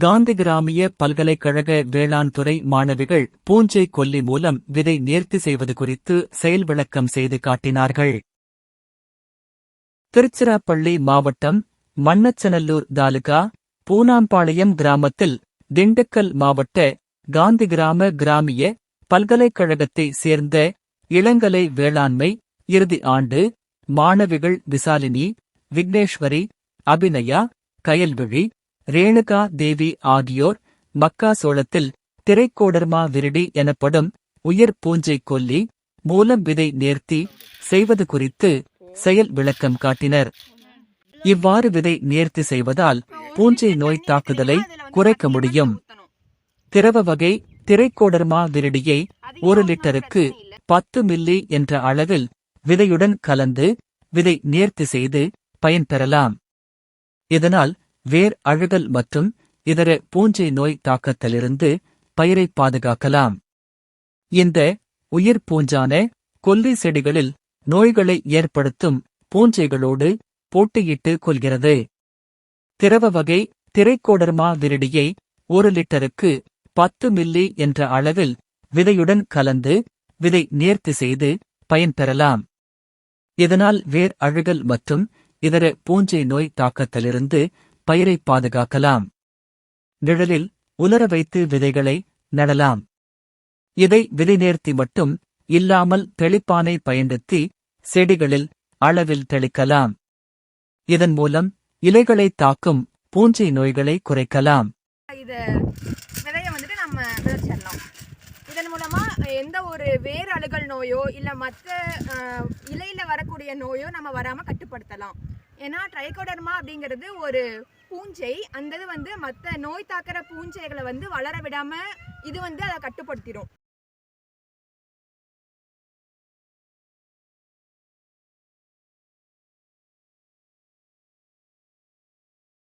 காந்தி கிராமிய பல்கலைக்கழக வேளாண் துறை மாணவிகள் பூஞ்சை கொல்லி மூலம் விதை நேர்த்தி செய்வது குறித்து செயல் விளக்கம் செய்து காட்டினார்கள். திருச்சிராப்பள்ளி மாவட்டம் மண்ணச்சநல்லூர் தாலுகா பூனாம்பாளையம் கிராமத்தில் திண்டுக்கல் மாவட்ட காந்தி கிராமிய பல்கலைக்கழகத்தை சேர்ந்த இளங்கலை வேளாண்மை இறுதி ஆண்டு மாணவிகள் விசாலினி, விக்னேஸ்வரி, அபிநயா, கயல்விழி, ரேணுகா தேவி ஆகியோர் மக்காசோளத்தில் திரைக்கோடர்மா விரிடி எனப்படும் உயர் பூஞ்சை கொல்லி மூலம் விதை நேர்த்தி செய்வது குறித்து செயல் விளக்கம் காட்டினர். இவ்வாறு விதை நேர்த்தி செய்வதால் பூஞ்சை நோய் தாக்குதலை குறைக்க முடியும். திரவ வகை திரைக்கோடர்மா விரிடியை 1 லிட்டருக்கு 10 மில்லி என்ற அளவில் விதையுடன் கலந்து விதை நேர்த்தி செய்து பயன்பெறலாம். இதனால் வேர் அழுகல் மற்றும் இதர பூஞ்சை நோய் தாக்கத்திலிருந்து பயிரை பாதுகாக்கலாம். இந்த உயிர் பூஞ்சான கொல்லி செடிகளில் நோய்களை ஏற்படுத்தும் பூஞ்சைகளோடு போட்டியிட்டு கொள்கிறது. திரவ வகை திரைக்கோடர்மா விரிடியை 1 லிட்டருக்கு 10 மில்லி என்ற அளவில் விதையுடன் கலந்து விதை நேர்த்தி செய்து பயன்பெறலாம். இதனால் வேர் அழுகல் மற்றும் இதர பூஞ்சை நோய் தாக்கத்திலிருந்து பயிரை பாதுகாக்கலாம். நிழலில் உலர வைத்து விதைகளை நடலாம். இதை விதை நேர்த்தி மட்டும் இல்லாமல் தெளிப்பானை பயன்படுத்தி செடிகளில் அளவில் தெளிக்கலாம். இதன் மூலம் இலைகளை தாக்கும் பூஞ்சை நோய்களை குறைக்கலாம். இதன் மூலமா எந்த ஒரு வேர் அழுகல் நோயோ இல்ல மற்ற இலையில வரக்கூடிய நோயோ நம்ம வராம கட்டுப்படுத்தலாம். ஏன்னா ட்ரைகோடர்மா அப்படிங்கிறது ஒரு பூஞ்சை, அந்த இது மற்ற நோய் தாக்குற பூஞ்சைகளை வளர விடாம இது அதை கட்டுப்படுத்திடும்.